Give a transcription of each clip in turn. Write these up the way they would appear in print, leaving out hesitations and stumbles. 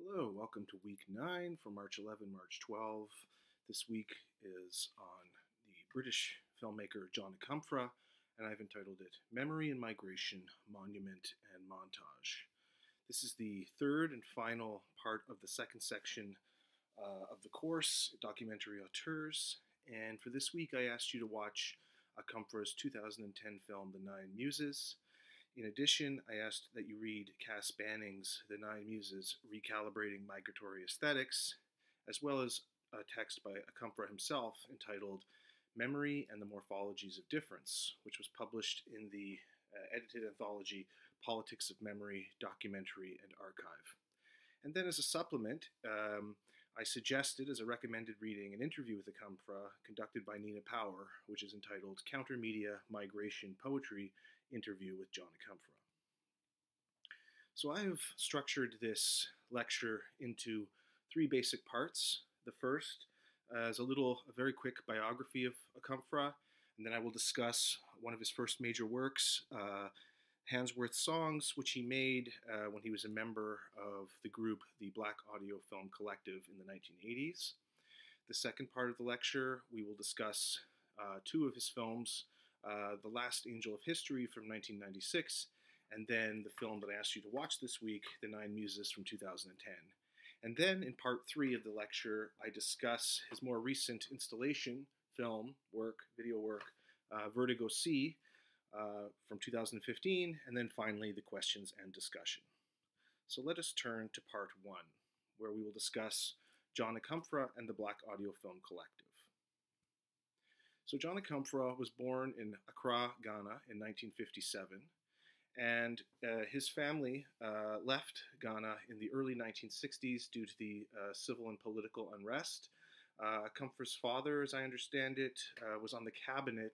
Hello, welcome to week 9 for March 11, March 12. This week is on the British filmmaker John Akomfrah, and I've entitled it Memory and Migration, Monument and Montage. This is the third and final part of the second section of the course, Documentary Auteurs, and for this week I asked you to watch Akomfrah's 2010 film The Nine Muses. In addition, I asked that you read Cass Banning's The Nine Muses, Recalibrating Migratory Aesthetics, as well as a text by Akomfrah himself entitled Memory and the Morphologies of Difference, which was published in the edited anthology Politics of Memory, Documentary and Archive. And then as a supplement, I suggested as a recommended reading an interview with Akomfrah conducted by Nina Power, which is entitled Countermedia Migration Poetry Interview with John Akomfrah. So I have structured this lecture into three basic parts. The first is a very quick biography of Akomfrah, and then I will discuss one of his first major works, Handsworth Songs, which he made when he was a member of the group the Black Audio Film Collective in the 1980s. The second part of the lecture, we will discuss two of his films, The Last Angel of History from 1996, and then the film that I asked you to watch this week, The Nine Muses from 2010. And then in part 3 of the lecture, I discuss his more recent installation film work, video work, Vertigo C, from 2015, and then finally the questions and discussion. So let us turn to part 1, where we will discuss John Akomfrah and the Black Audio Film Collective. So John Akomfrah was born in Accra, Ghana in 1957, and his family left Ghana in the early 1960s due to the civil and political unrest. Akomfrah's father, as I understand it, was on the cabinet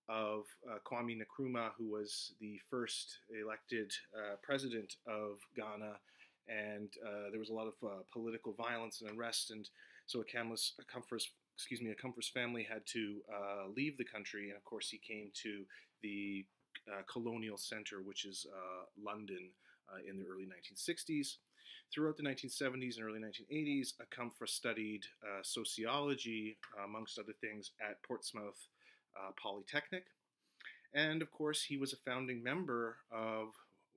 of Kwame Nkrumah, who was the first elected president of Ghana, and there was a lot of political violence and unrest, and so Akomfrah's family had to leave the country, and of course he came to the colonial center, which is London, in the early 1960s. Throughout the 1970s and early 1980s, Akomfrah studied sociology, amongst other things, at Portsmouth Polytechnic. And of course, he was a founding member of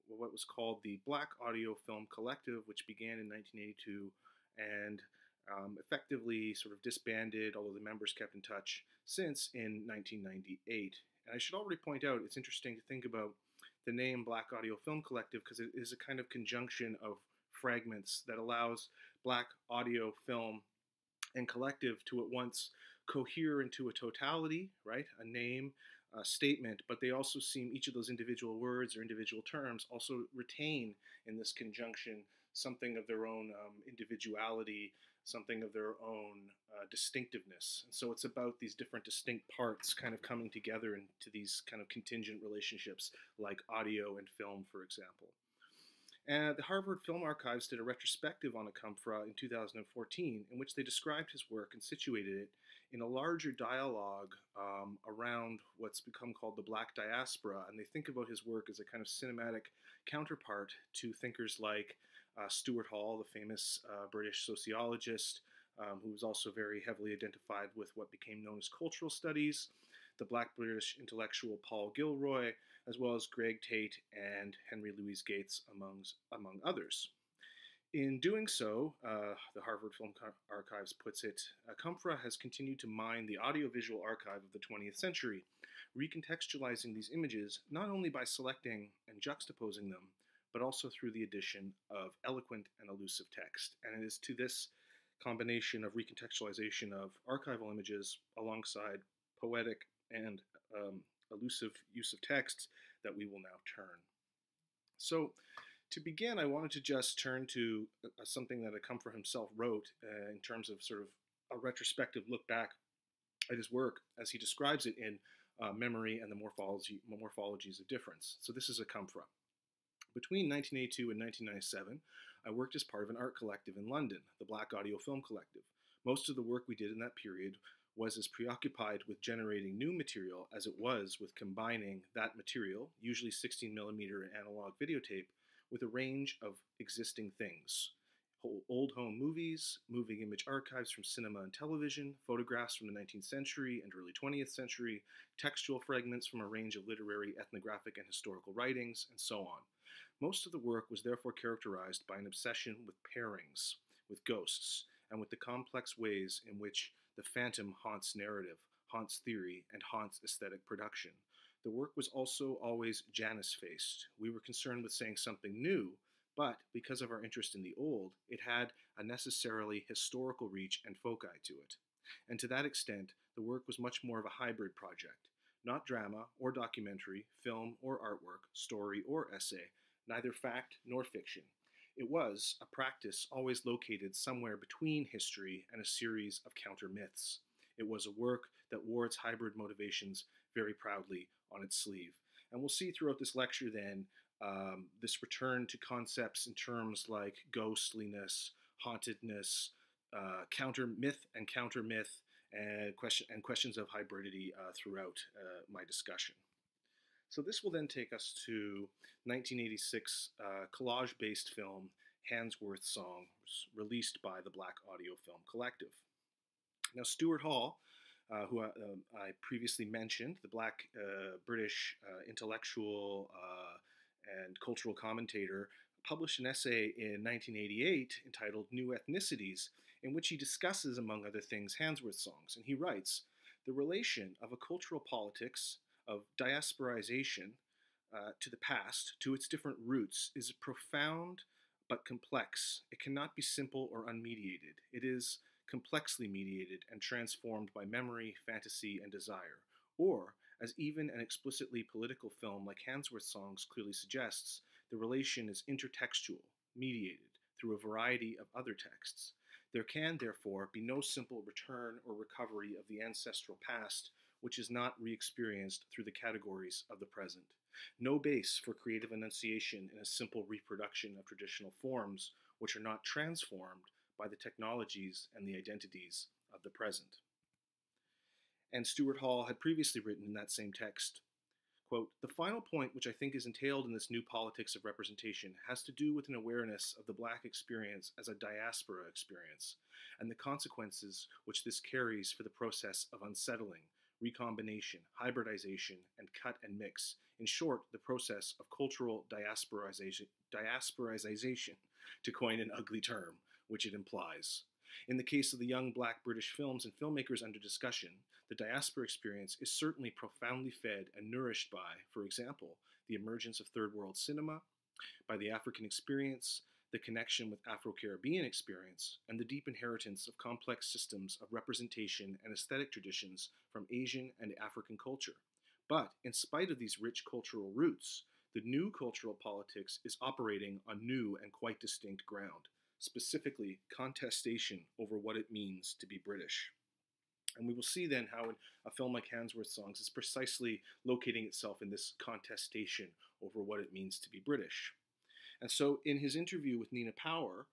what was called the Black Audio Film Collective, which began in 1982 and effectively sort of disbanded, although the members kept in touch, since in 1998. And I should already point out, it's interesting to think about the name Black Audio Film Collective because it is a kind of conjunction of fragments that allows Black Audio Film and Collective to at once cohere into a totality, right? A name, a statement, but they also seem, each of those individual words or individual terms also retain in this conjunction something of their own individuality, something of their own distinctiveness. And so it's about these different distinct parts kind of coming together into these kind of contingent relationships like audio and film, for example. And the Harvard Film Archives did a retrospective on Akomfrah in 2014 in which they described his work and situated it in a larger dialogue around what's become called the Black diaspora. And they think about his work as a kind of cinematic counterpart to thinkers like Stuart Hall, the famous British sociologist, who was also very heavily identified with what became known as cultural studies, the Black British intellectual Paul Gilroy, as well as Greg Tate and Henry Louis Gates, among others. In doing so, the Harvard Film Archives puts it, Akomfrah has continued to mine the audiovisual archive of the 20th century, recontextualizing these images not only by selecting and juxtaposing them, but also through the addition of eloquent and elusive text. And it is to this combination of recontextualization of archival images alongside poetic and elusive use of texts that we will now turn. So to begin, I wanted to just turn to something that Akomfrah himself wrote in terms of sort of a retrospective look back at his work as he describes it in Memory and the Morphologies of Difference. So this is Akomfrah. Between 1982 and 1997, I worked as part of an art collective in London, the Black Audio Film Collective. Most of the work we did in that period was as preoccupied with generating new material as it was with combining that material, usually 16mm analog videotape, with a range of existing things, old home movies, moving image archives from cinema and television, photographs from the 19th century and early 20th century, textual fragments from a range of literary, ethnographic, and historical writings, and so on. Most of the work was therefore characterized by an obsession with pairings, with ghosts, and with the complex ways in which the phantom haunts narrative, haunts theory, and haunts aesthetic production. The work was also always Janus-faced. We were concerned with saying something new, but because of our interest in the old, it had a necessarily historical reach and foci to it. And to that extent, the work was much more of a hybrid project, not drama or documentary, film or artwork, story or essay, neither fact nor fiction. It was a practice always located somewhere between history and a series of counter myths. It was a work that wore its hybrid motivations very proudly on its sleeve. And we'll see throughout this lecture then this return to concepts in terms like ghostliness, hauntedness, counter myth, and questions of hybridity throughout my discussion. So this will then take us to 1986 collage-based film Handsworth Song, released by the Black Audio Film Collective. Now Stuart Hall, who I previously mentioned, the Black British intellectual and cultural commentator, published an essay in 1988 entitled New Ethnicities, in which he discusses, among other things, Handsworth songs. And he writes, the relation of a cultural politics of diasporization to the past, to its different roots, is profound but complex. It cannot be simple or unmediated. It is complexly mediated and transformed by memory, fantasy, and desire. Or, as even an explicitly political film like Handsworth Songs clearly suggests, the relation is intertextual, mediated through a variety of other texts. There can, therefore, be no simple return or recovery of the ancestral past which is not re-experienced through the categories of the present. No base for creative enunciation in a simple reproduction of traditional forms which are not transformed by the technologies and the identities of the present. And Stuart Hall had previously written in that same text, quote, the final point which I think is entailed in this new politics of representation has to do with an awareness of the Black experience as a diaspora experience, and the consequences which this carries for the process of unsettling, recombination, hybridization, and cut and mix. In short, the process of cultural diasporization, to coin an ugly term, which it implies. In the case of the young Black British films and filmmakers under discussion, the diaspora experience is certainly profoundly fed and nourished by, for example, the emergence of third world cinema, by the African experience, the connection with Afro-Caribbean experience, and the deep inheritance of complex systems of representation and aesthetic traditions from Asian and African culture. But in spite of these rich cultural roots, the new cultural politics is operating on new and quite distinct ground, specifically contestation over what it means to be British. And we will see then how a film like Handsworth Songs is precisely locating itself in this contestation over what it means to be British. And so in his interview with Nina Power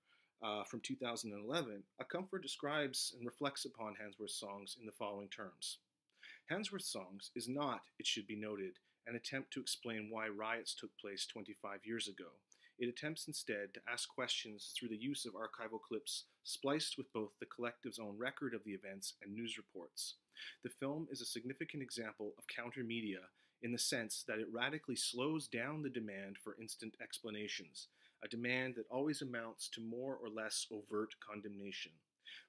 from 2011, Akomfrah describes and reflects upon Handsworth Songs in the following terms. Handsworth Songs is not, it should be noted, an attempt to explain why riots took place 25 years ago. It attempts instead to ask questions through the use of archival clips spliced with both the collective's own record of the events and news reports. The film is a significant example of counter-media in the sense that it radically slows down the demand for instant explanations, a demand that always amounts to more or less overt condemnation.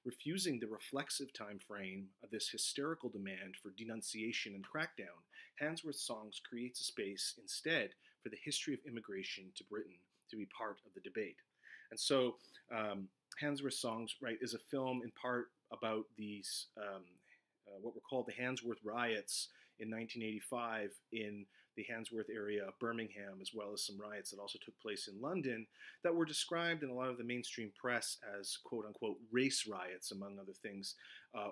Refusing the reflexive time frame of this hysterical demand for denunciation and crackdown, Handsworth Songs creates a space instead for the history of immigration to Britain to be part of the debate. And so Handsworth Songs, right, is a film in part about these, what were called the Handsworth riots in 1985 in the Handsworth area of Birmingham, as well as some riots that also took place in London that were described in a lot of the mainstream press as quote-unquote race riots, among other things,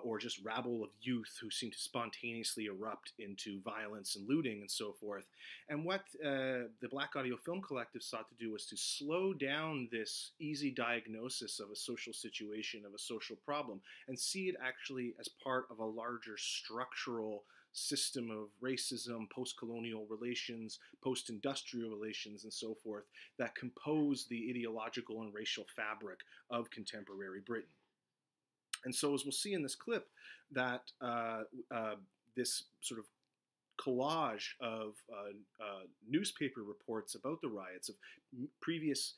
or just rabble of youth who seemed to spontaneously erupt into violence and looting and so forth. And what the Black Audio Film Collective sought to do was to slow down this easy diagnosis of a social situation, of a social problem, and see it actually as part of a larger structural system of racism, post-colonial relations, post-industrial relations, and so forth that compose the ideological and racial fabric of contemporary Britain. And so, as we'll see in this clip, that this sort of collage of newspaper reports about the riots, of previous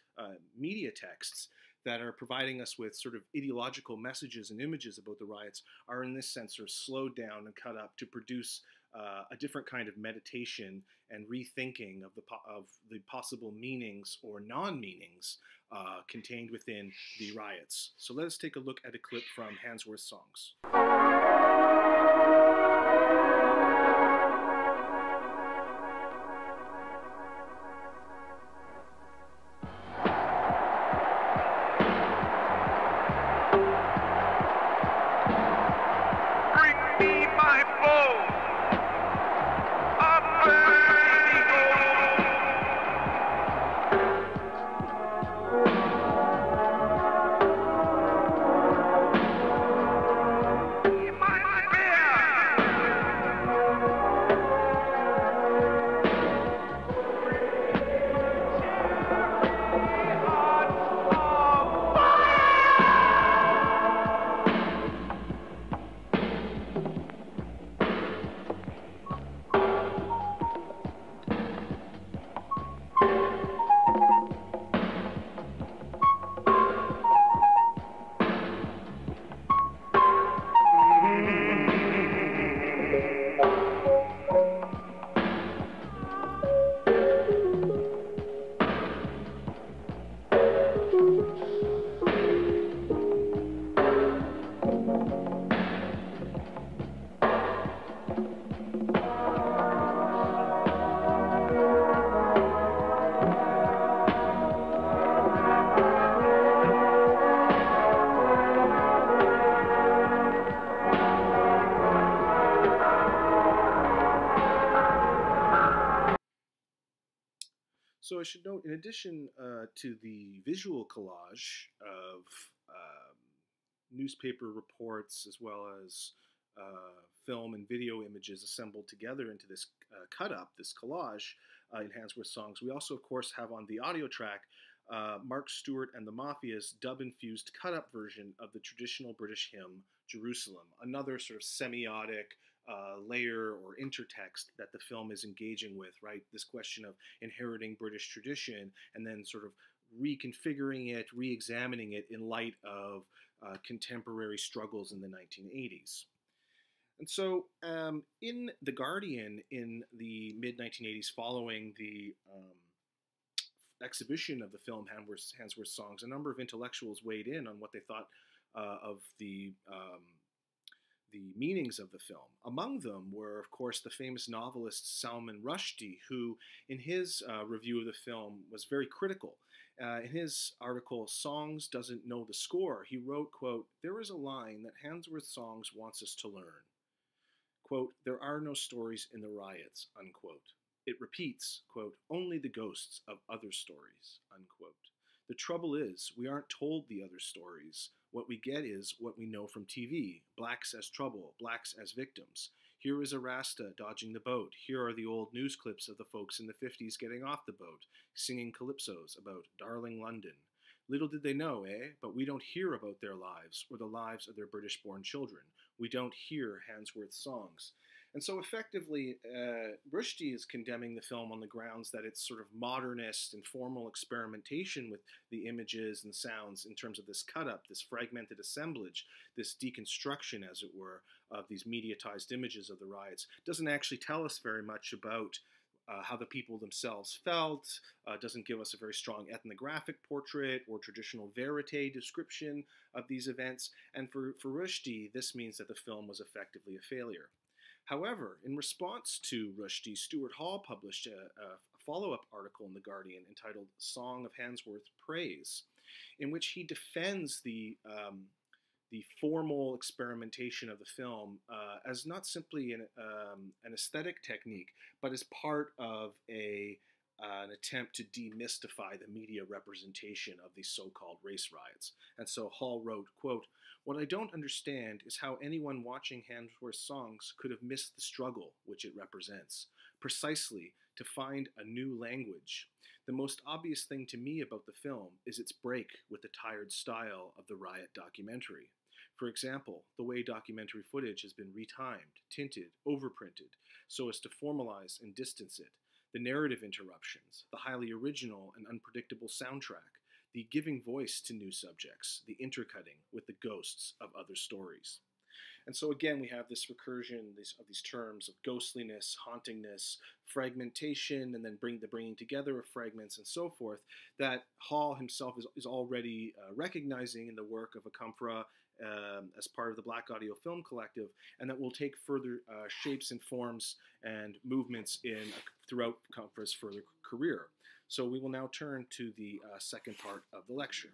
media texts that are providing us with sort of ideological messages and images about the riots, are in this sense sort of slowed down and cut up to produce a different kind of meditation and rethinking of the possible meanings or non-meanings contained within the riots. So let us take a look at a clip from Handsworth's songs. So I should note, in addition to the visual collage of newspaper reports as well as film and video images assembled together into this cut-up, this collage in Handsworth's songs, we also, of course, have on the audio track Mark Stewart and the Mafia's dub-infused cut-up version of the traditional British hymn, Jerusalem, another sort of semiotic layer or intertext that the film is engaging with, right? This question of inheriting British tradition and then sort of reconfiguring it, re-examining it in light of contemporary struggles in the 1980s. And so in The Guardian in the mid-1980s, following the exhibition of the film Handsworth's songs, a number of intellectuals weighed in on what they thought of the meanings of the film. Among them were, of course, the famous novelist Salman Rushdie, who, in his review of the film, was very critical. In his article, Songs Doesn't Know the Score, he wrote, quote, "There is a line that Handsworth's Songs wants us to learn. Quote, there are no stories in the riots, unquote. It repeats, quote, only the ghosts of other stories, unquote. The trouble is, we aren't told the other stories. What we get is what we know from TV. Blacks as trouble, blacks as victims. Here is a Rasta dodging the boat. Here are the old news clips of the folks in the 50s getting off the boat, singing calypsos about darling London. Little did they know, eh? But we don't hear about their lives or the lives of their British-born children. We don't hear Handsworth's songs." And so effectively, Rushdie is condemning the film on the grounds that it's sort of modernist and formal experimentation with the images and sounds in terms of this cut-up, this fragmented assemblage, this deconstruction, as it were, of these mediatized images of the riots. Doesn't actually tell us very much about how the people themselves felt, doesn't give us a very strong ethnographic portrait or traditional verite description of these events. And for Rushdie, this means that the film was effectively a failure. However, in response to Rushdie, Stuart Hall published a follow-up article in The Guardian entitled Song of Handsworth Praise, in which he defends the formal experimentation of the film as not simply an aesthetic technique, but as part of a an attempt to demystify the media representation of these so-called race riots. And so Hall wrote, quote, "What I don't understand is how anyone watching Hemsworth's songs could have missed the struggle which it represents, precisely to find a new language. The most obvious thing to me about the film is its break with the tired style of the riot documentary. For example, the way documentary footage has been retimed, tinted, overprinted, so as to formalize and distance it, the narrative interruptions, the highly original and unpredictable soundtrack, the giving voice to new subjects, the intercutting with the ghosts of other stories." And so again, we have this recursion of these terms of ghostliness, hauntingness, fragmentation, and then the bringing together of fragments and so forth, that Hall himself is already recognizing in the work of Akomfrah as part of the Black Audio Film Collective, and that will take further shapes and forms and movements throughout Akomfrah's further career. So we will now turn to the second part of the lecture.